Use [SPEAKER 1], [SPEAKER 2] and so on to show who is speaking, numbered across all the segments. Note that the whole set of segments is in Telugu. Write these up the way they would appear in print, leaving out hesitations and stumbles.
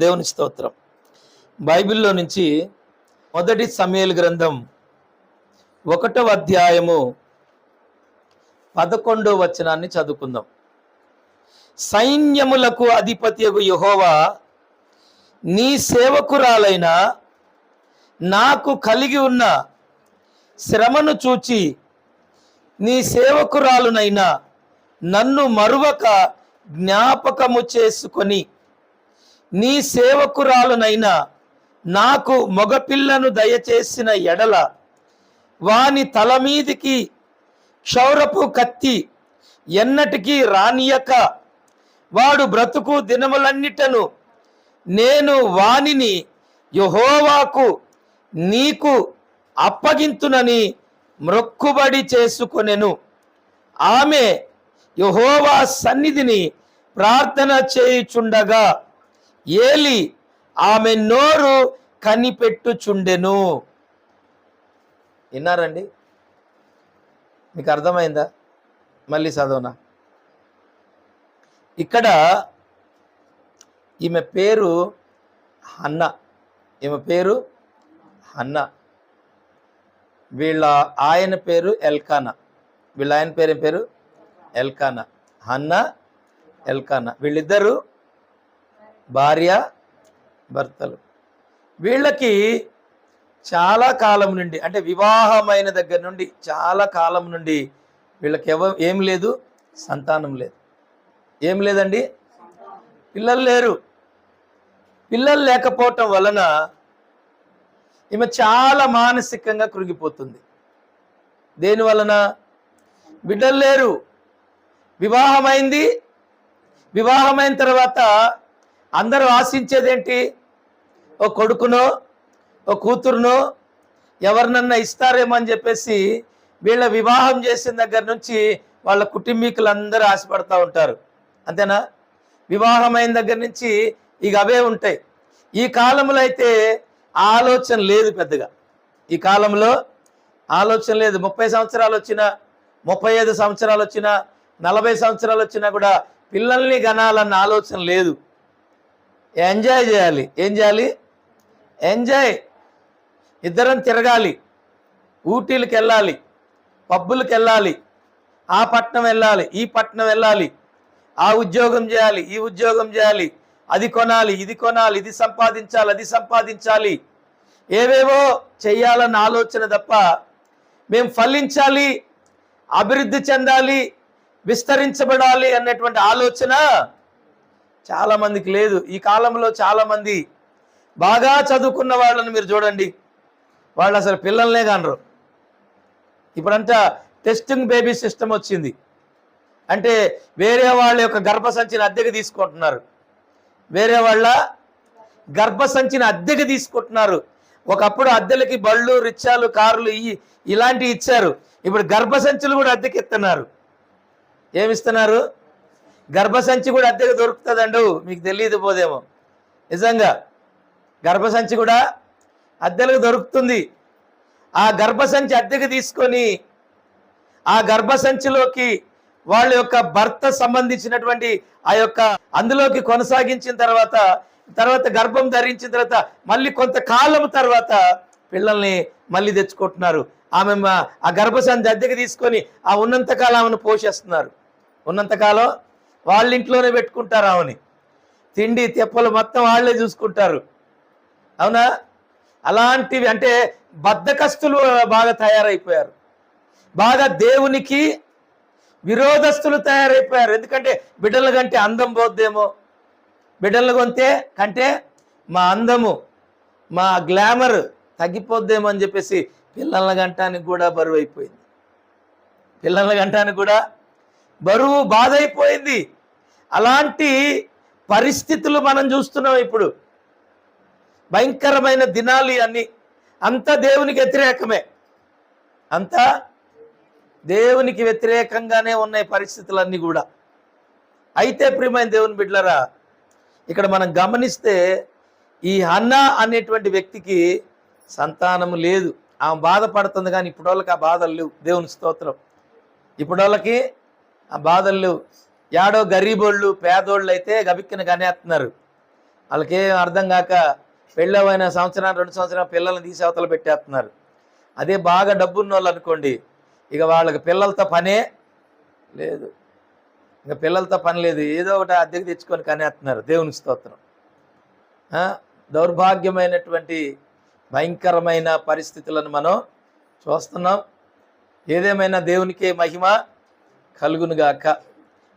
[SPEAKER 1] దేవుని స్తోత్రం. బైబిల్లో నుంచి మొదటి సమూయేలు గ్రంథం 1వ అధ్యాయము 11వ వచనాన్ని చదువుకుందాం. సైన్యములకు అధిపతియగు యెహోవా నీ సేవకురాలైన నాకు కలిగి ఉన్న శ్రమను చూచి నీ సేవకురాలునైనా నన్ను మరువక జ్ఞాపకము చేసుకొని నీ సేవకురాలునైనా నాకు మగపిల్లను దయచేసిన ఎడల వాని తల మీదికి క్షౌరపు కత్తి ఎన్నటికీ రానియక వాడు బ్రతుకు దినములన్నిటను నేను వానిని యెహోవాకు నీకు అప్పగింతునని మ్రొక్కుబడి చేసుకొనెను. ఆమె యెహోవా సన్నిధిని ప్రార్థన చేయుచుండగా ఏలి ఆమె నోరు కనిపెట్టుచుండెను. విన్నారండి? మీకు అర్థమైందా? మళ్ళీ చదవనా? ఇక్కడ ఈమె పేరు హన్న. ఈమె పేరు హన్న. వీళ్ళ ఆయన పేరు ఎల్కానా. వీళ్ళ ఆయన పేరు ఎల్కానా. హన్న, ఎల్కానా వీళ్ళిద్దరు భార్య భర్తలు. వీళ్ళకి చాలా కాలం నుండి, అంటే వివాహమైన దగ్గర నుండి చాలా కాలం నుండి వీళ్ళకి ఏం లేదు, సంతానం లేదు. ఏం లేదండి, పిల్లలు లేరు. పిల్లలు లేకపోవటం వలన ఈమె చాలా మానసికంగా కృంగిపోతుంది. దేని వలన? బిడ్డలు లేరు, వివాహమైంది. వివాహమైన తర్వాత అందరూ ఆశించేదేంటి? ఓ కొడుకునో ఓ కూతురునో ఎవరినన్నా ఇస్తారేమో అని చెప్పేసి వీళ్ళ వివాహం చేసిన దగ్గర నుంచి వాళ్ళ కుటుంబీకులందరూ ఆశపడతా ఉంటారు. అంతేనా? వివాహమైన దగ్గర నుంచి ఇక అవే ఉంటాయి. ఈ కాలంలో అయితే ఆలోచన లేదు పెద్దగా. ఈ కాలంలో ఆలోచన లేదు. 30 సంవత్సరాలు వచ్చినా, 35 సంవత్సరాలు వచ్చినా, 40 సంవత్సరాలు వచ్చినా కూడా పిల్లల్ని కనాలన్న ఆలోచన లేదు. ఎంజాయ్ చేయాలి. ఏం చేయాలి? ఎంజాయ్. ఇద్దరం తిరగాలి, ఊటీలకు వెళ్ళాలి, పబ్బులకు వెళ్ళాలి, ఆ పట్టణం వెళ్ళాలి, ఈ పట్టణం వెళ్ళాలి, ఆ ఉద్యోగం చేయాలి, ఈ ఉద్యోగం చేయాలి, అది కొనాలి, ఇది కొనాలి, ఇది సంపాదించాలి, అది సంపాదించాలి, ఏవేవో చెయ్యాలన్న ఆలోచన తప్ప మేము ఫలించాలి, అభివృద్ధి చెందాలి, విస్తరించబడాలి అన్నటువంటి ఆలోచన చాలామందికి లేదు. ఈ కాలంలో చాలామంది బాగా చదువుకున్న వాళ్ళని మీరు చూడండి, వాళ్ళు అసలు పిల్లల్నే కానరు. ఇప్పుడంతా టెస్టింగ్ బేబీ సిస్టమ్ వచ్చింది. అంటే వేరే వాళ్ళ యొక్క గర్భసంచిని అద్దెకు తీసుకుంటున్నారు. వేరే వాళ్ళ గర్భసంచిని అద్దెకు తీసుకుంటున్నారు. ఒకప్పుడు అద్దెలకి బళ్ళు, రిక్షాలు, కార్లు ఇలాంటివి ఇచ్చారు. ఇప్పుడు గర్భసంచులు కూడా అద్దెకి ఇస్తున్నారు. ఏమిస్తున్నారు? గర్భసంచి కూడా అద్దెకు దొరుకుతుందండు, మీకు తెలియదు పోదేమో. నిజంగా గర్భసంచి కూడా అద్దెలకు దొరుకుతుంది. ఆ గర్భసంచి అద్దెకు తీసుకొని ఆ గర్భసంచిలోకి వాళ్ళ యొక్క భర్త సంబంధించినటువంటి ఆ యొక్క అందులోకి కొనసాగించిన తర్వాత గర్భం ధరించిన తర్వాత మళ్ళీ కొంతకాలం తర్వాత పిల్లల్ని మళ్ళీ తెచ్చుకుంటున్నారు. ఆమె ఆ గర్భసంచి అద్దెకు తీసుకొని ఆ ఉన్నంతకాలం ఆమెను పోషిస్తున్నారు. ఉన్నంతకాలం వాళ్ళ ఇంట్లోనే పెట్టుకుంటారు. ఆమెని తిండి తెప్పలు మొత్తం వాళ్ళే చూసుకుంటారు. అవునా? అలాంటివి అంటే బద్ధకస్తులు బాగా తయారైపోయారు. బాగా దేవునికి విరోధస్తులు తయారైపోయారు. ఎందుకంటే బిడ్డల కంటే అందం పోద్దేమో, బిడ్డలు కంటే మా అందము, మా గ్లామర్ తగ్గిపోద్దేమో అని చెప్పేసి పిల్లల గంటానికి కూడా బరువు అయిపోయింది. పిల్లల గంటానికి కూడా బరువు, బాధ అయిపోయింది. అలాంటి పరిస్థితులు మనం చూస్తున్నాం ఇప్పుడు. భయంకరమైన దినాలు అన్నీ. అంతా దేవునికి వ్యతిరేకమే, అంతా దేవునికి వ్యతిరేకంగానే ఉన్నాయి పరిస్థితులన్నీ కూడా. అయితే ప్రియమైన దేవుని బిడ్డలారా, ఇక్కడ మనం గమనిస్తే ఈ హన్నా అనేటువంటి వ్యక్తికి సంతానము లేదు. ఆమె బాధపడుతుంది, కానీ ఇప్పుడు వాళ్ళకి ఆ బాధలు లేవు. దేవుని స్తోత్రం. ఇప్పుడు వాళ్ళకి ఆ బాధలు లేవు. యాడో గరీబోళ్ళు, పేదోళ్ళు అయితే గబిక్కిన కనేస్తున్నారు. వాళ్ళకేం అర్థం కాక పెళ్ళవైన సంవత్సరం 2 సంవత్సరాలు పిల్లల్ని తీసి అవతల పెట్టేస్తున్నారు. అదే బాగా డబ్బున్న వాళ్ళు అనుకోండి, ఇక వాళ్ళకి పిల్లలతో పనే లేదు, ఇంకా పిల్లలతో పని లేదు, ఏదో ఒకటి అద్దెకి తెచ్చుకొని కనేస్తున్నారు. దేవుని స్తోత్రం. దౌర్భాగ్యమైనటువంటి భయంకరమైన పరిస్థితులను మనం చూస్తున్నాం. ఏదేమైనా దేవునికే మహిమ కలుగునుగాక.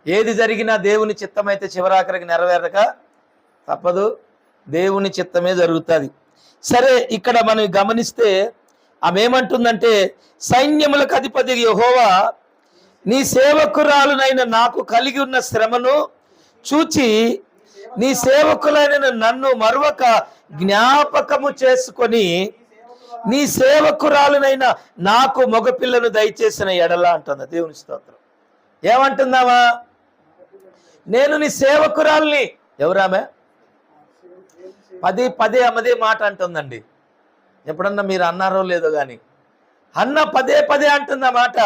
[SPEAKER 1] ఏది జరిగినా దేవుని చిత్తమైతే చివరాఖరికి నెరవేరక తప్పదు, దేవుని చిత్తమే జరుగుతుంది. సరే, ఇక్కడ మనం గమనిస్తే ఆమె ఏమంటుందంటే, సైన్యములకు అధిపతి యెహోవా నీ సేవకురాలునైన నాకు కలిగి ఉన్న శ్రమను చూచి నీ సేవకులైన నన్ను మరొక జ్ఞాపకము చేసుకొని నీ సేవకురాలునైనా నాకు మగపిల్లను దయచేసిన ఎడల అంటుంది. దేవుని స్తోత్రం. ఏమంటుందామా? నేను నీ సేవకురాల్ని. ఎవరామె? పదే అమ్మదే మాట అంటుందండి. ఎప్పుడన్నా మీరు అన్నారో లేదో కానీ అన్న పదే అంటుంది ఆ మాట.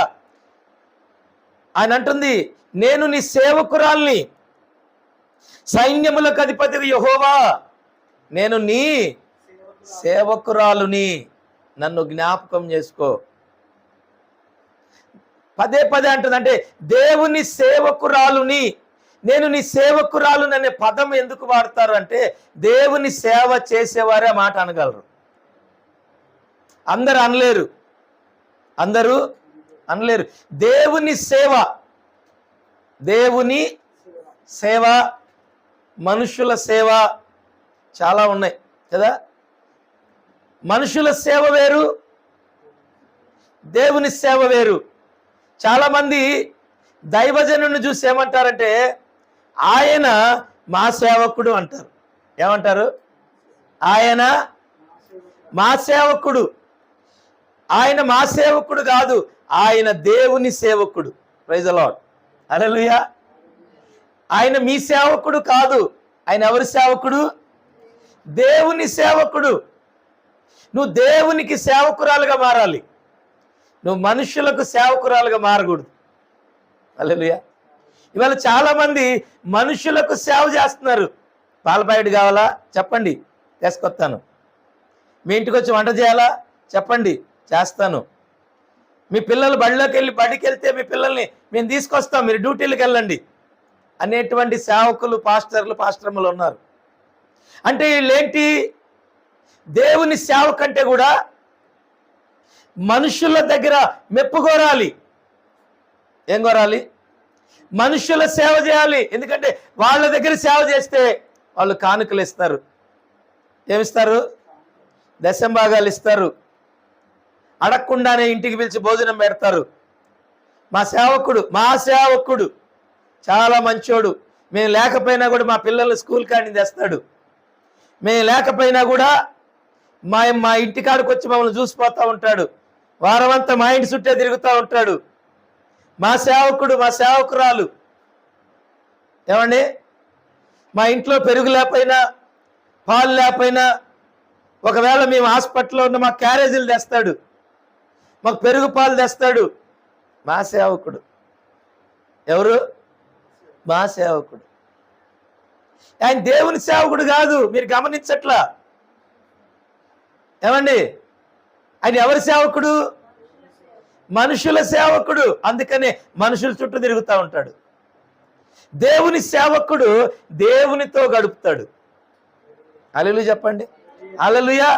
[SPEAKER 1] ఆయన అంటుంది, నేను నీ సేవకురాల్ని, సైన్యములకు అధిపతి యెహోవా, నేను నీ సేవకురాలుని, నన్ను జ్ఞాపకం చేసుకో. పదే అంటుంది. అంటే దేవుని సేవకురాలుని, నేను నీ సేవకురాలుని అనే పదం ఎందుకు వాడతారు అంటే, దేవుని సేవ చేసేవారే మాట అనగలరు. అందరూ అనలేరు. దేవుని సేవ, మనుషుల సేవ చాలా ఉన్నాయి కదా. మనుషుల సేవ వేరు, దేవుని సేవ వేరు. చాలామంది దైవజనుని చూసి ఏమంటారంటే, ఆయన మా సేవకుడు అంటారు. ఏమంటారు? ఆయన మా సేవకుడు. ఆయన మా సేవకుడు కాదు, ఆయన దేవుని సేవకుడు. Praise the Lord. హల్లెలూయా. ఆయన మీ సేవకుడు కాదు. ఆయన ఎవరి సేవకుడు? దేవుని సేవకుడు. నువ్వు దేవునికి సేవకురాలుగా మారాలి, నువ్వు మనుషులకు సేవకురాలుగా మారకూడదు. హల్లెలూయా. ఇవాళ చాలామంది మనుషులకు సేవ చేస్తున్నారు. పాల ప్యాకెట్ కావాలా? చెప్పండి, తీసుకొస్తాను. మీ ఇంటికి వచ్చి వంట చేయాలా? చెప్పండి, చేస్తాను. మీ పిల్లలు బడికి వెళ్తే మీ పిల్లల్ని మేము తీసుకొస్తాం, మీరు డ్యూటీలకు వెళ్ళండి అనేటువంటి సేవకులు, పాస్టర్లు ఉన్నారు. అంటే వీళ్ళేంటి? దేవుని సేవ కంటే కూడా మనుషుల దగ్గర మెప్పు కోరాలి. ఏం కోరాలి? మనుషుల సేవ చేయాలి. ఎందుకంటే వాళ్ళ దగ్గర సేవ చేస్తే వాళ్ళు కానుకలు ఇస్తారు. ఏమిస్తారు? దశంభాగాలు ఇస్తారు. అడగకుండానే ఇంటికి పిలిచి భోజనం పెడతారు. మా సేవకుడు చాలా మంచోడు. మేము లేకపోయినా కూడా మా పిల్లలు స్కూల్ కాడిని తెస్తాడు. మేము లేకపోయినా కూడా మా ఇంటికాడికి వచ్చి మమ్మల్ని చూసిపోతూ ఉంటాడు. వారమంతా మా ఇంటి చుట్టే తిరుగుతూ ఉంటాడు. మా సేవకురాలు. ఏమండి? మా ఇంట్లో పెరుగు లేకపోయినా, పాలు లేకపోయినా, ఒకవేళ మేము హాస్పిటల్లో ఉన్న మా క్యారేజీలు తెస్తాడు, మాకు పెరుగు పాలు తెస్తాడు. మా సేవకుడు. ఎవరు? మా సేవకుడు. ఆయన దేవుని సేవకుడు కాదు. మీరు గమనించట్లా? ఏమండి? ఆయన ఎవరి సేవకుడు? మనుషుల సేవకుడు. అందుకనే మనుషుల చుట్టూ తిరుగుతూ ఉంటాడు. దేవుని సేవకుడు దేవునితో గడుపుతాడు. హల్లెలూయా చెప్పండి. హల్లెలూయా.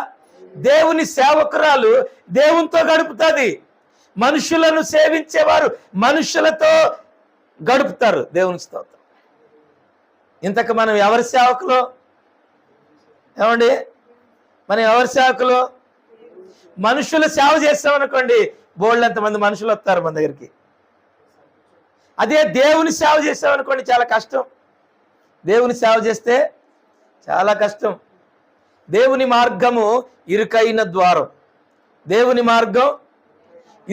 [SPEAKER 1] దేవుని సేవకురాలు దేవునితో గడుపుతుంది. మనుషులను సేవించేవారు మనుషులతో గడుపుతారు. దేవుని స్తోత్రం. ఇంతకు మనం ఎవరి సేవకులు? ఏమండి? మనం ఎవరి సేవకులు? మనుషుల సేవ చేస్తామనుకోండి, బోళ్ళంతమంది మనుషులు వస్తారు మన దగ్గరికి. అదే దేవుని సేవ చేస్తామనుకోండి, చాలా కష్టం. దేవుని సేవ చేస్తే చాలా కష్టం. దేవుని మార్గము ఇరుకైన ద్వారం. దేవుని మార్గం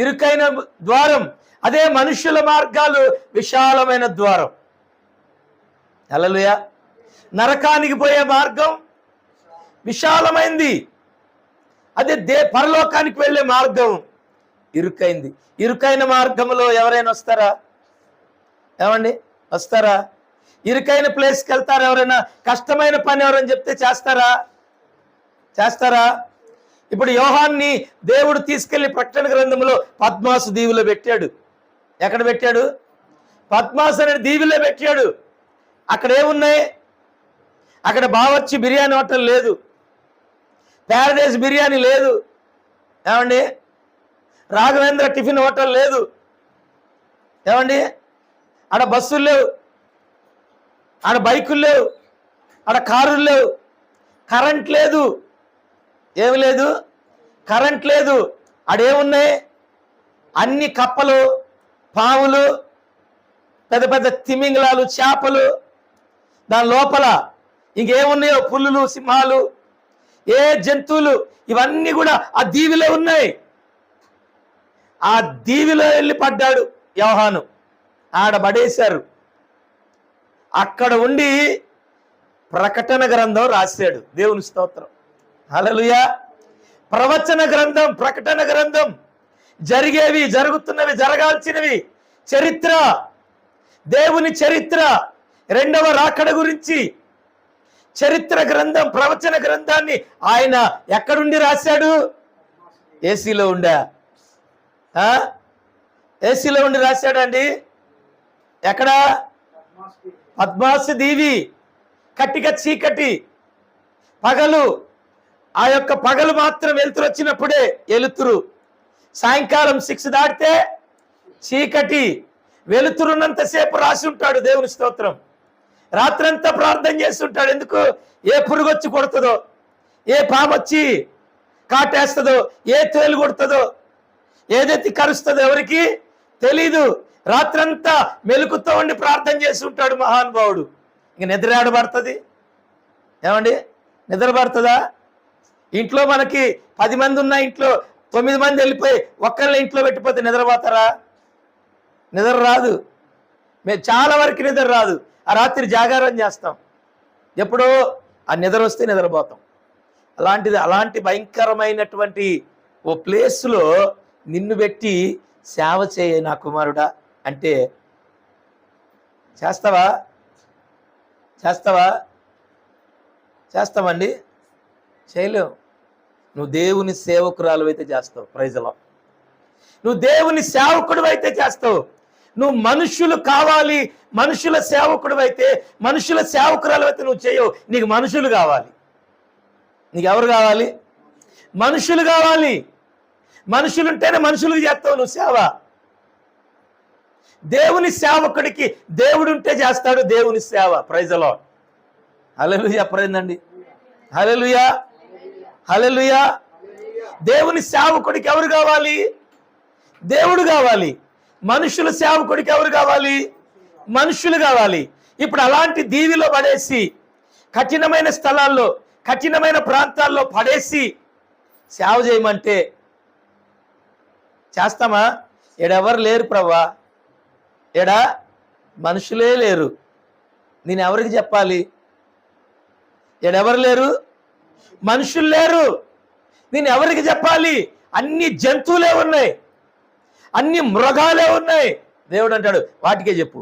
[SPEAKER 1] ఇరుకైన ద్వారం. అదే మనుషుల మార్గాలు విశాలమైన ద్వారం. హల్లెలూయా. నరకానికి పోయే మార్గం విశాలమైంది. అదే పరలోకానికి వెళ్ళే మార్గం ఇరుకైంది. ఇరుకైన మార్గంలో ఎవరైనా వస్తారా? ఏమండి? వస్తారా? ఇరుకైన ప్లేస్కి వెళ్తారు ఎవరైనా? కష్టమైన పని ఎవరైనా చెప్తే చేస్తారా? ఇప్పుడు యోహాన్ని దేవుడు తీసుకెళ్లి ప్రకటన గ్రంథంలో పద్మాసు దీవిలో పెట్టాడు. ఎక్కడ పెట్టాడు? పద్మాసు అనే దీవిలో పెట్టాడు. అక్కడ ఏమున్నాయి? అక్కడ బావర్చి బిర్యానీ హోటల్ లేదు, ప్యారడైజ్ బిర్యానీ లేదు, ఏమండి, రాఘవేంద్ర టిఫిన్ హోటల్ లేదు, ఏమండి, ఆడ బస్సులు లేవు, ఆడ బైకులు లేవు, ఆడ కారులు లేవు, కరెంట్ లేదు, ఏమి లేదు, కరెంట్ లేదు. ఆడేమున్నాయి? అన్ని కప్పలు, పాములు, పెద్ద పెద్ద తిమింగలాలు, చేపలు, దాని లోపల ఇంకేమున్నాయో పులులు, సింహాలు, ఏ జంతువులు, ఇవన్నీ కూడా ఆ దీవిలో ఉన్నాయి. ఆ దీవిలో వెళ్ళి పడ్డాడు యోహాను, ఆడబడేశారు. అక్కడ ఉండి ప్రకటన గ్రంథం రాశాడు. దేవుని స్తోత్రం, హల్లెలూయా. ప్రవచన గ్రంథం, ప్రకటన గ్రంథం, జరిగేవి, జరుగుతున్నవి, జరగాల్సినవి, చరిత్ర, దేవుని చరిత్ర, రెండవ రాకడ గురించి చరిత్ర గ్రంథం, ప్రవచన గ్రంథాన్ని ఆయన ఎక్కడుండి రాశాడు? ఏసీలో ఉండా? ఏసీలో ఉండి రాశాడండి. ఎక్కడ? పద్మాసు దీవి, కట్టిక చీకటి, పగలు. ఆ యొక్క పగలు మాత్రం వెలుతురు వచ్చినప్పుడే వెలుతురు. సాయంకాలం 6 దాటితే చీకటి. వెలుతురున్నంతసేపు రాసి ఉంటాడు. దేవుని స్తోత్రం. రాత్రంతా ప్రార్థన చేస్తుంటాడు. ఎందుకు? ఏ పురుగు వచ్చి కొడుతుందో, ఏ పాము వచ్చి కాటేస్తుందో, ఏ తేలు కొడుతుందో, ఏదైతే కరుస్తుందో ఎవరికి తెలీదు. రాత్రంతా మెలుకుతో ఉండి ప్రార్థన చేసి ఉంటాడు మహానుభావుడు. ఇంక నిద్ర ఆడబడుతుంది? ఏమండి, నిద్ర పడుతుందా? ఇంట్లో మనకి 10 మంది ఉన్న ఇంట్లో 9 మంది వెళ్ళిపోయి ఒక్కళ్ళ ఇంట్లో పెట్టిపోతే నిద్రపోతారా? నిద్ర రాదు. మేము చాలా వరకు నిద్ర రాదు. ఆ రాత్రి జాగారం చేస్తాం. ఎప్పుడో ఆ నిద్ర వస్తే నిద్రపోతాం. అలాంటి భయంకరమైనటువంటి ఓ ప్లేస్లో నిన్ను పెట్టి సేవ చేయ నా కుమారుడా అంటే చేస్తామండి? చేయలేవు. నువ్వు దేవుని సేవకురాలు అయితే చేస్తావు. Praise Lord. నువ్వు దేవుని సేవకుడు అయితే చేస్తావు. నువ్వు మనుషులు కావాలి, మనుషుల సేవకుడు అయితే, మనుషుల సేవకురాలు అయితే నువ్వు చేయవు. నీకు మనుషులు కావాలి. నీకు ఎవరు కావాలి? మనుషులు కావాలి. మనుషులుంటేనే మనుషులకు చేస్తావు నువ్వు సేవ. దేవుని సేవకుడికి దేవుడుంటే చేస్తాడు దేవుని సేవ. Praise the Lord. Hallelujah. Praise, hallelujah, hallelujah. దేవుని సేవకుడికి ఎవరు కావాలి? దేవుడు కావాలి. మనుషుల సేవకుడికి ఎవరు కావాలి? మనుషులు కావాలి. ఇప్పుడు అలాంటి దీవిలో పడేసి, కఠినమైన స్థలాల్లో, కఠినమైన ప్రాంతాల్లో పడేసి సేవ చేయమంటే చేస్తామా? ఎడెవరు లేరు ప్రభా, ఎడా మనుషులే లేరు. నేను ఎవరికి చెప్పాలి? ఎడెవరు లేరు? మనుషులు లేరు. నేను ఎవరికి చెప్పాలి? అన్ని జంతువులే ఉన్నాయి, అన్ని మృగాలే ఉన్నాయి. దేవుడు అంటాడు వాటికే చెప్పు.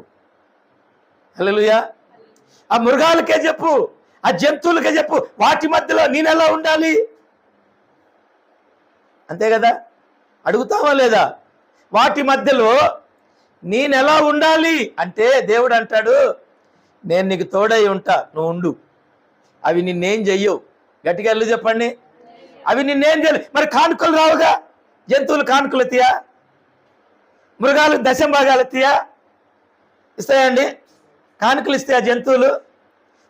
[SPEAKER 1] హల్లెలూయా. ఆ మృగాలకే చెప్పు, ఆ జంతువులకే చెప్పు. వాటి మధ్యలో నేను ఎలా ఉండాలి? అంతే కదా, అడుగుతావా లేదా? వాటి మధ్యలో నేను ఎలా ఉండాలి అంటే దేవుడు అంటాడు నేను నీకు తోడై ఉంటా, నువ్వు ఉండు. అవి నిన్నేం చెయ్యవు. గట్టిగా వెళ్ళి చెప్పండి. అవి నిన్నేం చేయలేవు. మరి కానుకలు రావుగా? జంతువులు కానుకలు ఎత్తియా? మృగాలు దశంభాగాలు ఎత్తియా? ఇస్తాయండి? కానుకలు ఇస్తాయా? జంతువులు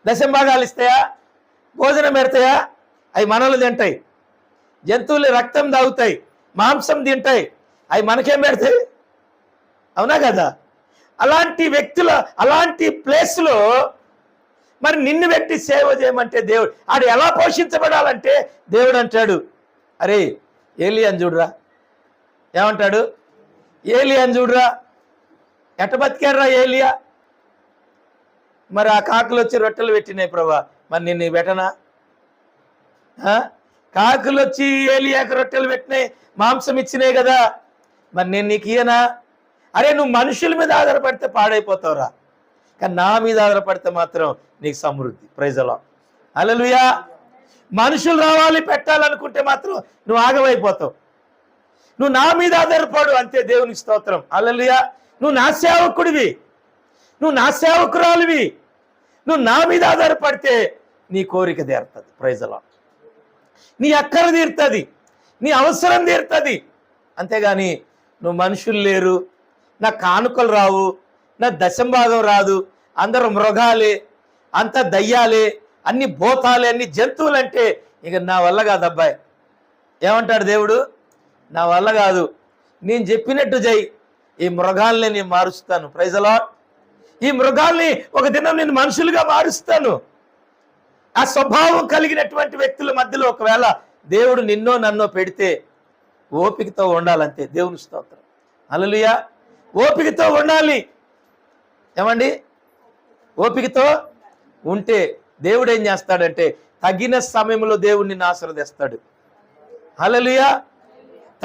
[SPEAKER 1] దశంభాగాలు ఇస్తాయా? భోజనం పెడతాయా? అవి మనలు తింటాయి. జంతువులు రక్తం తాగుతాయి, మాంసం తింటాయి, అవి మనకేం పెడతాయి? అవునా కదా? అలాంటి వ్యక్తుల, అలాంటి ప్లేస్లో మరి నిన్ను పెట్టి సేవ చేయమంటే దేవుడు ఆడు ఎలా పోషించబడాలంటే దేవుడు అంటాడు అరే ఏలియాని చూడరా. ఏమంటాడు? ఏలియాని చూడరా, ఎట్ట బతికారా ఏలియా. మరి ఆ కాకులు వచ్చి రొట్టెలు పెట్టినాయి ప్రభా, మరి నిన్ను పెట్టనా? కాకులు వచ్చి ఏలియాకి రొట్టెలు పెట్టినాయి, మాంసం ఇచ్చినాయి కదా, మరి నేను నీకు ఇయ్యనా? అరే నువ్వు మనుషుల మీద ఆధారపడితే పాడైపోతావురా. కానీ నా మీద ఆధారపడితే మాత్రం నీకు సమృద్ధి. Praise the Lord. హల్లెలూయా. మనుషులు రావాలి పెట్టాలనుకుంటే మాత్రం నువ్వు ఆగమైపోతావు. నువ్వు నా మీద ఆధారపడు, అంతే. దేవునికి స్తోత్రం. హల్లెలూయా. నువ్వు నా సేవకుడివి, నువ్వు నా సేవకురాలివి. నువ్వు నా మీద ఆధారపడితే నీ కోరిక తీరుతుంది. Praise the Lord. నీ అక్కర తీరుతుంది, నీ అవసరం తీరుతుంది. అంతేగాని నువ్వు మనుషులు లేరు, నా కానుకలు రావు, నా దశంభాగం రాదు, అందరూ మృగాలే, అంత దయ్యాలే, అన్ని భూతాలే, అన్ని జంతువులు అంటే ఇక నా వల్ల కాదు అబ్బాయి. ఏమంటాడు దేవుడు? నా వల్ల కాదు, నేను చెప్పినట్టు జై, ఈ మృగాల్ని నేను మారుస్తాను. Praise the Lord. ఈ మృగాల్ని ఒక దినం నేను మనుషులుగా మారుస్తాను. ఆ స్వభావం కలిగినటువంటి వ్యక్తుల మధ్యలో ఒకవేళ దేవుడు నిన్నో నన్నో పెడితే ఓపికతో ఉండాలంతే. దేవుని స్తోత్రం. హల్లెలూయా. ఓపికతో ఉండాలి. ఏమండి? ఓపికతో ఉంటే దేవుడు ఏం చేస్తాడంటే తగిన సమయంలో దేవుడు నిన్ను ఆశీర్వదిస్తాడు. హల్లెలూయా.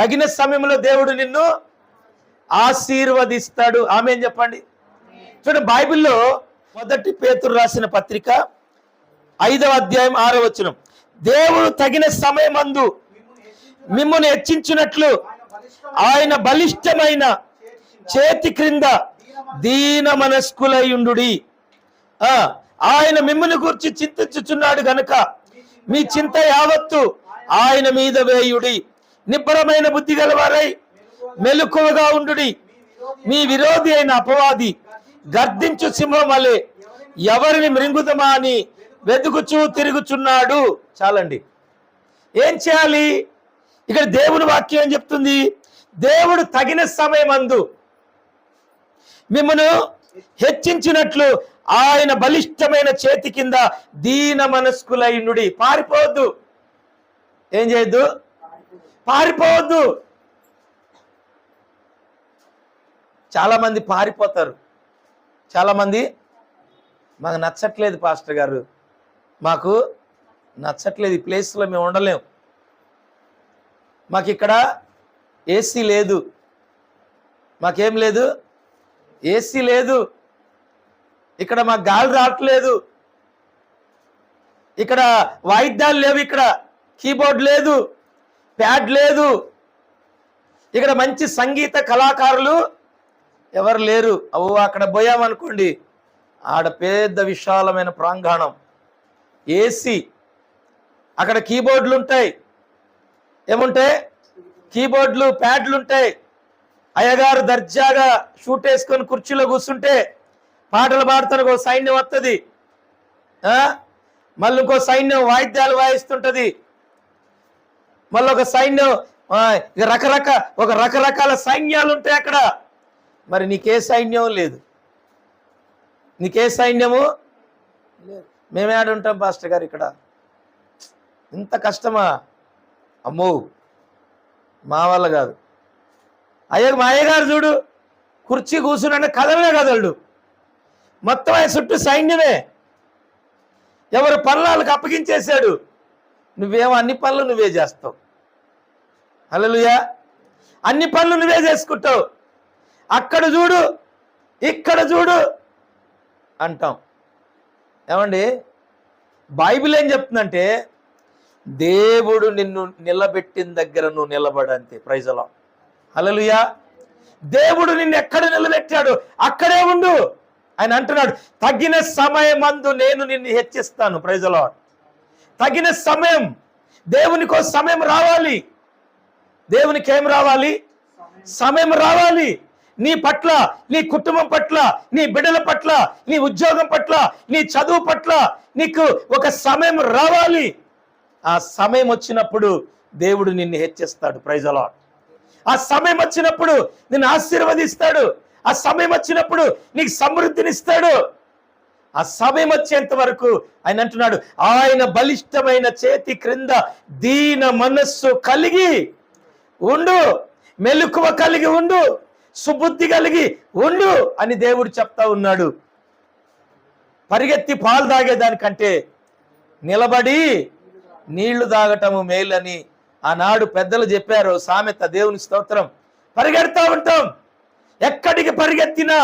[SPEAKER 1] తగిన సమయంలో దేవుడు నిన్ను ఆశీర్వదిస్తాడు. ఆమేన్ చెప్పండి. చూడండి, బైబిల్లో 1 పేతురు రాసిన పత్రిక 5వ అధ్యాయం 6వ వచనం. దేవుడు తగిన సమయమందు మిమ్మును హెచ్చించినట్లు ఆయన బలిష్టమైన చేతి క్రింద దీన మనస్కులయుండుడి. ఆయన మిమ్మును గురించి చింతించుచున్నాడు గనుక మీ చింత యావత్తు ఆయన మీద వేయుడి. నిబ్బరమైన బుద్ధి గలవారై మెలకువగా ఉండుడి. మీ విరోధి అయిన అపవాది గర్దించు సింహం వలె ఎవరిని మృంగుదమా అని వెతుకుచూ తిరుగుచున్నాడు. చాలండి. ఏం చేయాలి? ఇక్కడ దేవుని వాక్యం ఏం చెప్తుంది? దేవుడు తగిన సమయమందు మిమ్మను హెచ్చించినట్లు ఆయన బలిష్టమైన చేతి కింద దీన మనస్కులైనుడి. పారిపోవద్దు. ఏం చేయొద్దు? పారిపోవద్దు. చాలా మంది పారిపోతారు. చాలా మంది మాకు నచ్చట్లేదు పాస్టర్ గారు, మాకు నచ్చట్లేదు, ఈ ప్లేస్లో మేము ఉండలేం, మాకు ఇక్కడ ఏసీ లేదు, మాకేం లేదు, ఏసీ లేదు, ఇక్కడ మాకు గాలి రావట్లేదు, ఇక్కడ వాయిద్యాలు లేవు, ఇక్కడ కీబోర్డ్ లేదు, ప్యాడ్ లేదు, ఇక్కడ మంచి సంగీత కళాకారులు ఎవరు లేరు. అక్కడ పోయామనుకోండి, ఆడ పెద్ద విశాలమైన ప్రాంగణం, ఏసీ, అక్కడ కీబోర్డులు ఉంటాయి. ఏముంటాయి? కీబోర్డులు, ప్యాడ్లు ఉంటాయి. అయ్యగారు దర్జాగా షూట్ వేసుకొని కుర్చీలో కూర్చుంటే పాటలు పాడుతారు, ఒక సైన్యం వస్తుంది, మళ్ళీ ఇంకో సైన్యం వాయిద్యాలు వాయిస్తుంటది, మళ్ళీ ఒక సైన్యం, రకరకాల సైన్యాలు ఉంటాయి అక్కడ. మరి నీకే సైన్యం లేదు, నీకే సైన్యము లేదు. మేమే ఆడుంటాం పాస్టర్ గారు, ఇక్కడ ఇంత కష్టమా? అమ్మో, మా వల్ల కాదు. మా అయ్యగారు చూడు, కుర్చీ కూర్చుని కదలనే కదలడు, మొత్తం ఆయన చుట్టూ సైన్యమే, ఎవరు పనులకు అప్పగించేశాడు. నువ్వేమో అన్ని పనులు నువ్వే చేస్తావు. హల్లెలూయా. అన్ని పనులు నువ్వే చేసుకుంటావు. అక్కడ చూడు, ఇక్కడ చూడు అంటాం. ఏమండి, బైబిల్ ఏం చెప్తుందంటే దేవుడు నిన్ను నిలబెట్టిన దగ్గర నువ్వు నిలబడంతే. Praise the Lord. హల్లెలూయా. దేవుడు నిన్ను ఎక్కడ నిలబెట్టాడు అక్కడే ఉండు. ఆయన అంటున్నాడు, తగిన సమయమందు నేను నిన్ను హెచ్చిస్తాను. Praise the lord. తగిన సమయం, దేవునికో సమయం రావాలి. దేవునికి ఏం రావాలి? సమయం రావాలి. నీ పట్ల, నీ కుటుంబం పట్ల, నీ బిడ్డల పట్ల, నీ ఉద్యోగం పట్ల, నీ చదువు పట్ల నీకు ఒక సమయం రావాలి. ఆ సమయం వచ్చినప్పుడు దేవుడు నిన్ను హెచ్చిస్తాడు. Praise the lord. ఆ సమయం వచ్చినప్పుడు నిన్ను ఆశీర్వదిస్తాడు. ఆ సమయం వచ్చినప్పుడు నీకు సమృద్ధినిస్తాడు. ఆ సమయం వచ్చేంత వరకు ఆయన అంటున్నాడు, ఆయన బలిష్టమైన చేతి క్రింద దీన మనస్సు కలిగి ఉండు, మెలకువ కలిగి ఉండు, సుబుద్ధి కలిగి ఉండు అని దేవుడు చెప్తా ఉన్నాడు. పరిగెత్తి పాలు తాగేదానికంటే నిలబడి నీళ్లు తాగటము మేలని ఆనాడు పెద్దలు చెప్పారు సామెత. దేవుని స్తోత్రం. పరిగెడతా ఉంటాం, ఎక్కడికి పరిగెత్తినా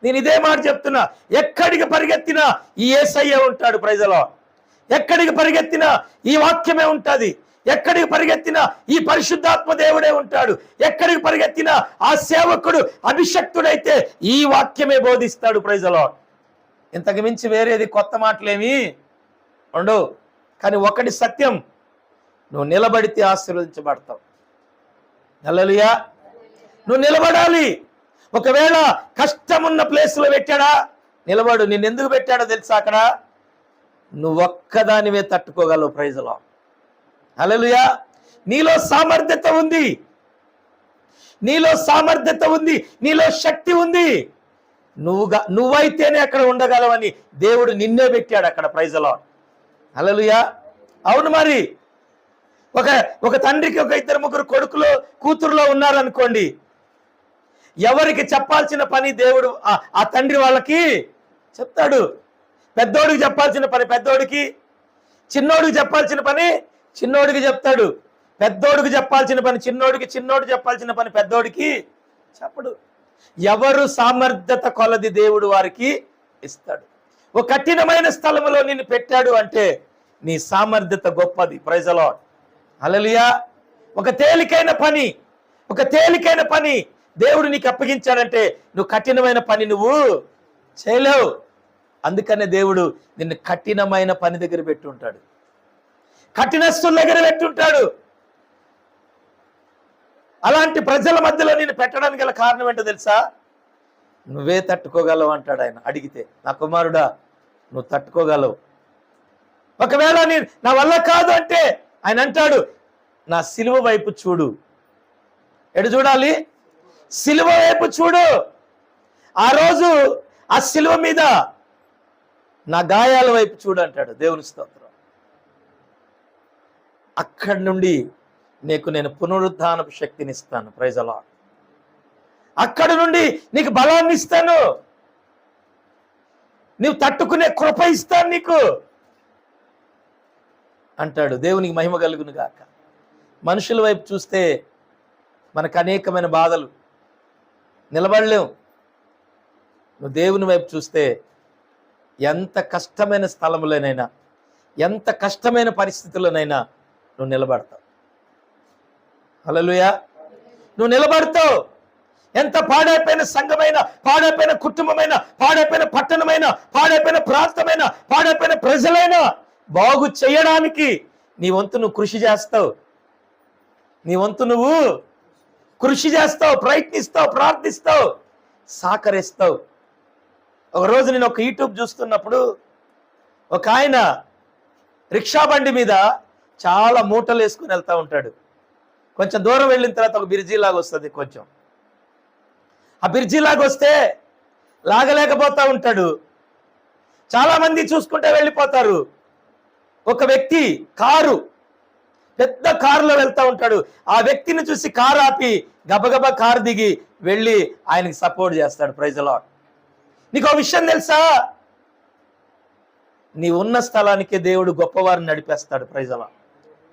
[SPEAKER 1] నేను ఇదే మాట చెప్తున్నా, ఎక్కడికి పరిగెత్తినా ఈ యేసయ్య ఉంటాడు. Praise the Lord. ఎక్కడికి పరిగెత్తినా ఈ వాక్యమే ఉంటుంది. ఎక్కడికి పరిగెత్తినా ఈ పరిశుద్ధాత్మ దేవుడే ఉంటాడు. ఎక్కడికి పరిగెత్తినా ఆ సేవకుడు అభిషక్తుడైతే ఈ వాక్యమే బోధిస్తాడు. Praise the lord. ఇంతకు మించి వేరేది కొత్త మాటలేమి ఉండవు. కానీ ఒకటి సత్యం, నువ్వు నిలబడితే ఆశీర్వదించబడతావు. హల్లెలూయా. నువ్వు నిలబడాలి. ఒకవేళ కష్టమున్న ప్లేస్లో పెట్టాడా, నిలబడు. నిన్ను ఎందుకు పెట్టాడో తెలుసా? అక్కడ నువ్వు ఒక్కదానివే తట్టుకోగలవు. Praise the Lord. హల్లెలూయా. నీలో సామర్థ్యత ఉంది, నీలో సామర్థ్యత ఉంది, నీలో శక్తి ఉంది. నువ్వైతేనే అక్కడ ఉండగలవని దేవుడు నిన్నే పెట్టాడు అక్కడ. Praise the Lord. హల్లెలూయా. అవును. మరి ఒక తండ్రికి ఒక ఇద్దరు ముగ్గురు కొడుకులో కూతురులో ఉన్నారనుకోండి, ఎవరికి చెప్పాల్సిన పని దేవుడు ఆ తండ్రి వాళ్ళకి చెప్తాడు. పెద్దోడికి చెప్పాల్సిన పని పెద్దోడికి, చిన్నోడికి చెప్పాల్సిన పని చిన్నోడికి చెప్తాడు. పెద్దోడికి చెప్పాల్సిన పని చిన్నోడికి, చిన్నోడు చెప్పాల్సిన పని పెద్దోడికి చెప్పడు. ఎవరు సామర్థ్యత కొలది దేవుడు వారికి ఇస్తాడు. ఒక కఠినమైన స్థలములో నిన్ను పెట్టాడు అంటే నీ సామర్థ్యత గొప్పది. Praise the Lord. హల్లెలూయా. ఒక తేలికైన పని దేవుడు నీకు అప్పగించాడంటే నువ్వు కఠినమైన పని నువ్వు చేయలేవు. అందుకనే దేవుడు నిన్ను కఠినమైన పని దగ్గర పెట్టుంటాడు, కఠినస్తుల దగ్గర పెట్టుంటాడు. అలాంటి ప్రజల మధ్యలో నేను పెట్టడానికి గల కారణం ఏంటో తెలుసా? నువ్వే తట్టుకోగలవు అంటాడు ఆయన అడిగితే. నా కుమారుడా, నువ్వు తట్టుకోగలవు. ఒకవేళ నా వల్ల కాదు అంటే ఆయన అంటాడు, నా సిలువ వైపు చూడు. ఎటు చూడాలి? సిలువ వైపు చూడు. ఆ రోజు ఆ సిలువ మీద నా గాయాల వైపు చూడు అంటాడు. దేవుని స్తోత్రం. అక్కడి నుండి నేను పునరుద్ధానపు శక్తిని ఇస్తాను. Praise the Lord. అక్కడి నుండి నీకు బలాన్ని ఇస్తాను, నీవు తట్టుకునే కృప ఇస్తాను నీకు అంటాడు. దేవునికి మహిమ కలుగును గాక. మనుషుల వైపు చూస్తే మనకు అనేకమైన బాధలు, నిలబడలేం. నువ్వు దేవుని వైపు చూస్తే ఎంత కష్టమైన స్థలములోనైనా, ఎంత కష్టమైన పరిస్థితుల్లోనైనా నువ్వు నిలబడతావు. హల్లెలూయా. నువ్వు నిలబడతావు. ఎంత పాడైపోయిన సంఘమైన, పాడైపోయిన కుటుంబమైన, పాడైపోయిన పట్టణమైన, పాడైపోయిన ప్రాంతమైన, పాడైపోయిన ప్రజలైనా బాగు చేయడానికి నీ వంతు నువ్వు కృషి చేస్తావు. నీ వంతు నువ్వు కృషి చేస్తావు, ప్రయత్నిస్తావు, ప్రార్థిస్తావు, సహకరిస్తావు. ఒకరోజు నేను ఒక యూట్యూబ్ చూస్తున్నప్పుడు ఒక ఆయన రిక్షా బండి మీద చాలా మూటలు వేసుకుని వెళ్తూ ఉంటాడు. కొంచెం దూరం వెళ్ళిన తర్వాత ఒక బిర్జీలాగా వస్తుంది. కొంచెం ఆ బిర్జీలాగా వస్తే లాగలేకపోతూ ఉంటాడు. చాలామంది చూసుకుంటే వెళ్ళిపోతారు. ఒక వ్యక్తి పెద్ద కారులో వెళ్తూ ఉంటాడు. ఆ వ్యక్తిని చూసి కారు ఆపి గబగబా కారు దిగి వెళ్ళి ఆయనకి సపోర్ట్ చేస్తాడు. Praise the Lord. నీకు విషయం తెలుసా? నీ ఉన్న స్థలానికి దేవుడు గొప్పవారిని నడిపేస్తాడు. Praise the Lord.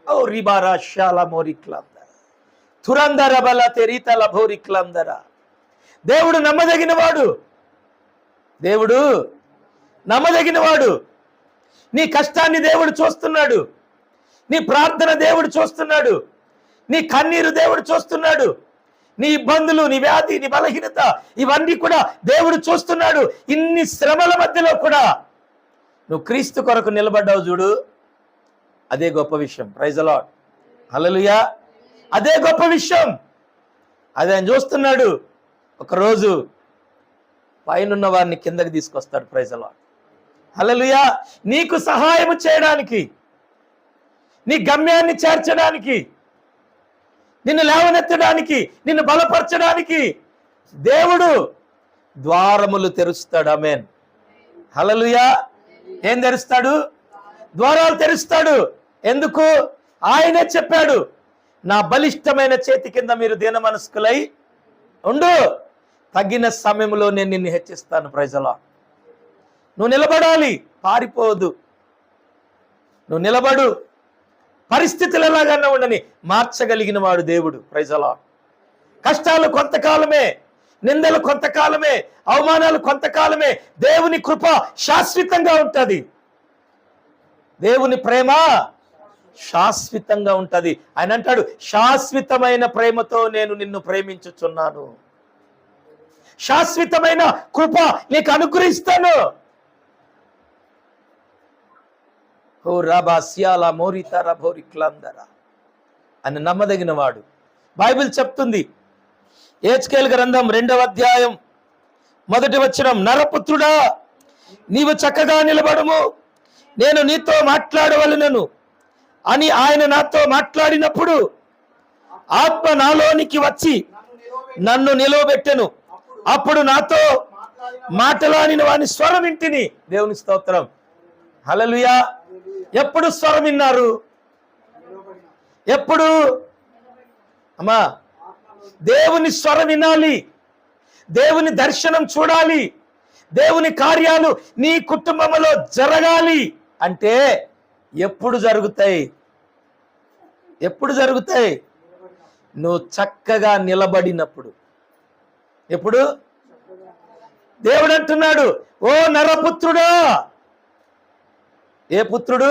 [SPEAKER 1] ఓ రిబారా షాలా మోరిక్లాందర తురందర బల తెరీతల భోరిక్లాందర. దేవుడు నమ్మదగినవాడు. దేవుడు నమ్మదగినవాడు. నీ కష్టాన్ని దేవుడు చూస్తున్నాడు. నీ ప్రార్థన దేవుడు చూస్తున్నాడు. నీ కన్నీరు దేవుడు చూస్తున్నాడు. నీ ఇబ్బందులు, నీ వ్యాధి, నీ బలహీనత ఇవన్నీ కూడా దేవుడు చూస్తున్నాడు. ఇన్ని శ్రమల మధ్యలో కూడా నువ్వు క్రీస్తు కొరకు నిలబడ్డావు చూడు, అదే గొప్ప విషయం. Praise the Lord. హల్లెలూయా. అదే గొప్ప విషయం. అది ఆయన చూస్తున్నాడు. ఒకరోజు పైనున్న వారిని కిందకి తీసుకొస్తాడు. Praise the Lord. హల్లెలూయా. నీకు సహాయం చేయడానికి, నీ గమ్యాన్ని చేర్చడానికి, నిన్ను లేవనెత్తడానికి, నిన్ను బలపరచడానికి దేవుడు ద్వారములు తెరుస్తాడు. ఆమేన్. హల్లెలూయా. ఏం తెరుస్తాడు? ద్వారాలు తెరుస్తాడు. ఎందుకు? ఆయనే చెప్పాడు, నా బలిష్టమైన చేతి కింద మీరు దీన మనస్కులై ఉండు, తగిన సమయంలో నేను నిన్ను హెచ్చిస్తాను. Praise the lord. నువ్వు నిలబడాలి, పారిపోదు. నువ్వు నిలబడు. పరిస్థితులు ఎలాగన్నా ఉండని మార్చగలిగిన వాడు దేవుడు. Praise the Lord. కష్టాలు కొంతకాలమే, నిందలు కొంతకాలమే, అవమానాలు కొంతకాలమే. దేవుని కృప శాశ్వతంగా ఉంటుంది. దేవుని ప్రేమ శాశ్వతంగా ఉంటది. ఆయన అంటాడు, శాశ్వతమైన ప్రేమతో నేను నిన్ను ప్రేమించుచున్నాను, శాశ్వతమైన కృప నీకు అనుగ్రహిస్తాను. ఓ రాబా సియాల మోరితార భోరిక్లందర అని నమ్మదగిన వాడు. బైబిల్ చెప్తుంది, హెజ్కేలు గ్రంథం 2వ అధ్యాయం 1వ వచనం, నరపుత్రుడా నీవు చక్కగా నిలబడము, నేను నీతో మాట్లాడవలెనను అని ఆయన నాతో మాట్లాడినప్పుడు ఆత్మ నాలోనికి వచ్చి నన్ను నిలవబెట్టెను. అప్పుడు నాతో మాటలాడిన వాని స్వరం వింటిని. దేవుని స్తోత్రం, హల్లెలూయా. ఎప్పుడు స్వరం విన్నారు? ఎప్పుడు అమ్మా? దేవుని స్వరం వినాలి, దేవుని దర్శనం చూడాలి, దేవుని కార్యాలు నీ కుటుంబంలో జరగాలి అంటే ఎప్పుడు జరుగుతాయి? ఎప్పుడు జరుగుతాయి? నువ్వు చక్కగా నిలబడినప్పుడు. ఎప్పుడు? దేవుడు అంటున్నాడు, ఓ నరపుత్రుడా. ఏ పుత్రుడు?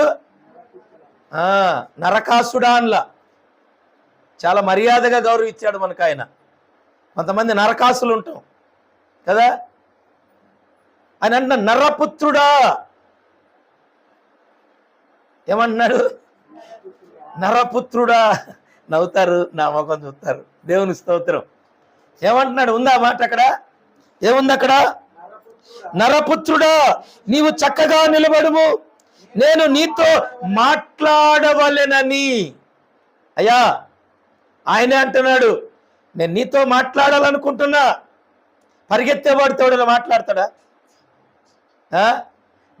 [SPEAKER 1] నరకాసుడా అన్లా. చాలా మర్యాదగా గౌరవించాడు మనకు ఆయన. కొంతమంది నరకాసులు ఉంటాం కదా. ఆయన అంటున్నా, నరపుత్రుడా. ఏమంటున్నాడు? నరపుత్రుడా. నవ్వుతారు, నా ముఖం చూస్తారు. దేవుని స్తోత్రం. ఏమంటున్నాడు? ఉందా మాట అక్కడ? ఏముంది అక్కడ? నరపుత్రుడా నీవు చక్కగా నిలబడుము, నేను నీతో మాట్లాడవలెనని. అయ్యా, ఆయనే అంటున్నాడు, నేను నీతో మాట్లాడాలనుకుంటున్నా. పరిగెత్తేవాడితో ఎవడైనా మాట్లాడతాడా?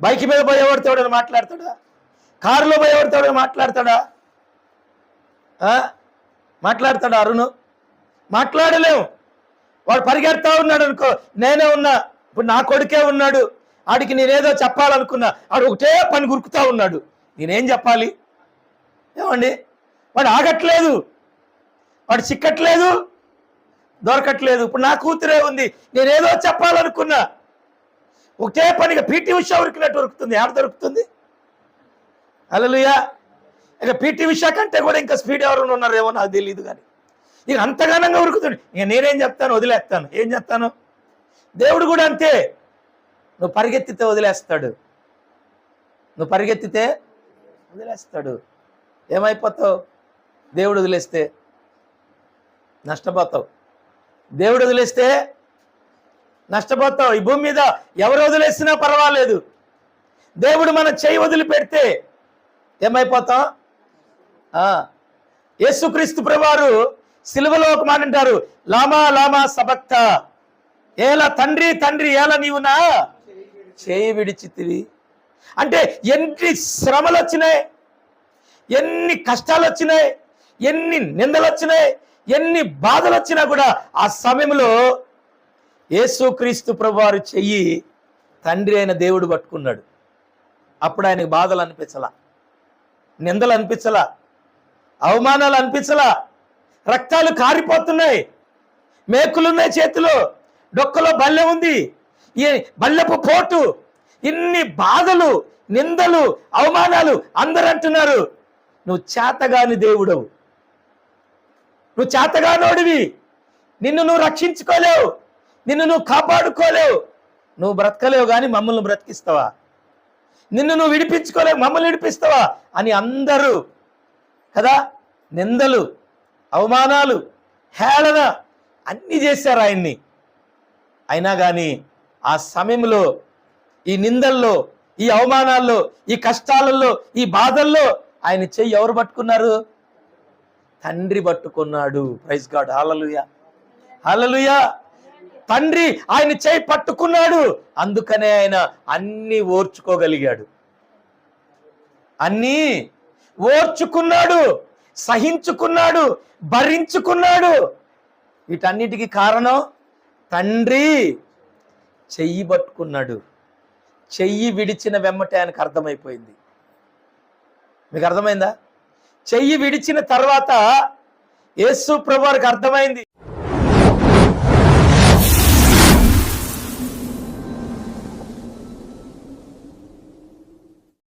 [SPEAKER 1] బైక్ మీద పోయేవాడితో ఎవడైనా మాట్లాడతాడా? కారులో పోయేవాడితో ఎవడైనా మాట్లాడతాడా? మాట్లాడతాడా? అరుణు మాట్లాడలేము. వాడు పరిగెడతా ఉన్నాడు అనుకో, నేనే ఉన్నా, ఇప్పుడు నా కొడుకే ఉన్నాడు, ఆడికి నేనేదో చెప్పాలనుకున్నా, ఆడు ఒకటే పని గురుకుతా ఉన్నాడు, నేనేం చెప్పాలి? ఏమండి? వాడు ఆగట్లేదు, వాడు చిక్కట్లేదు, దొరకట్లేదు. ఇప్పుడు నా కూతురే ఉంది, నేనేదో చెప్పాలనుకున్నా, ఒకటే పనిగా పీటీ ఉషా ఉరికినట్టు ఉరుకుతుంది. ఆడ దొరుకుతుంది? హల్లెలూయా. ఇక పీటీ ఉషా కంటే కూడా ఇంకా స్పీడ్ ఎవరైనా ఉన్నారేమో నాకు తెలియదు, కానీ ఇక అంతగానంగా ఉరుకుతుంది. ఇక నేనేం చెప్తాను? వదిలేస్తాను. ఏం చెప్తాను? దేవుడు కూడా అంతే. నువ్వు పరిగెత్తితే వదిలేస్తాడు, నువ్వు పరిగెత్తితే వదిలేస్తాడు. ఏమైపోతావు? దేవుడు వదిలేస్తే నష్టపోతావు. దేవుడు వదిలేస్తే నష్టపోతావు. ఈ భూమి మీద ఎవరు వదిలేసినా పర్వాలేదు, దేవుడు మన చేయి వదిలిపెడితే ఏమైపోతాం? యేసుక్రీస్తు ప్రభువారు సిలువలో ఒక మాట అంటారు, లామా లామా సబక్త, ఏలా తండ్రి తండ్రి ఏలా నీవు నా చేయి విడిచితివి. అంటే ఎన్ని శ్రమలు వచ్చినాయి, ఎన్ని కష్టాలు వచ్చినాయి, ఎన్ని నిందలు వచ్చినాయి, ఎన్ని బాధలు వచ్చినా కూడా ఆ సమయంలో యేసుక్రీస్తు ప్రభువారు చెయ్యి తండ్రి అయిన దేవుడు పట్టుకున్నాడు. అప్పుడు ఆయనకు బాధలు అనిపించలా, నిందలు అనిపించలా, అవమానాలు అనిపించలా. రక్తాలు కారిపోతున్నాయి, మేకులున్నాయి చేతిలో, డొక్కలో బల్లె ఉంది, ఈ బల్లెపు పోటు, ఇన్ని బాధలు, నిందలు, అవమానాలు. అందరూ అంటున్నారు, నువ్వు చేతగాని దేవుడవు, నువ్వు చేతగానోడివి, నిన్ను నువ్వు రక్షించుకోలేవు, నిన్ను నువ్వు కాపాడుకోలేవు, నువ్వు బ్రతకలేవు, కానీ మమ్మల్ని బ్రతికిస్తావా? నిన్ను నువ్వు విడిపించుకోలేవు, మమ్మల్ని విడిపిస్తావా అని అందరూ కదా నిందలు, అవమానాలు, హేళన అన్నీ చేశారు ఆయన్ని. అయినా కానీ ఆ సమయంలో, ఈ నిందల్లో, ఈ అవమానాల్లో, ఈ కష్టాలలో, ఈ బాధల్లో ఆయన చెయ్యి ఎవరు పట్టుకున్నారు? తండ్రి పట్టుకున్నాడు. ప్రైజ్ గాడ్, హల్లెలూయా, హల్లెలూయా. తండ్రి ఆయన చేయి పట్టుకున్నాడు, అందుకనే ఆయన అన్నీ ఓర్చుకోగలిగాడు, అన్నీ ఓర్చుకున్నాడు, సహించుకున్నాడు, భరించుకున్నాడు. వీటన్నిటికీ కారణం తండ్రి చెయ్యి పట్టుకున్నాడు. చెయ్యి విడిచిన వెమ్మటే ఆయనకు అర్థమైపోయింది. మీకు అర్థమైందా? చెయ్యి విడిచిన తర్వాత యేసు ప్రభువుకి అర్థమైంది,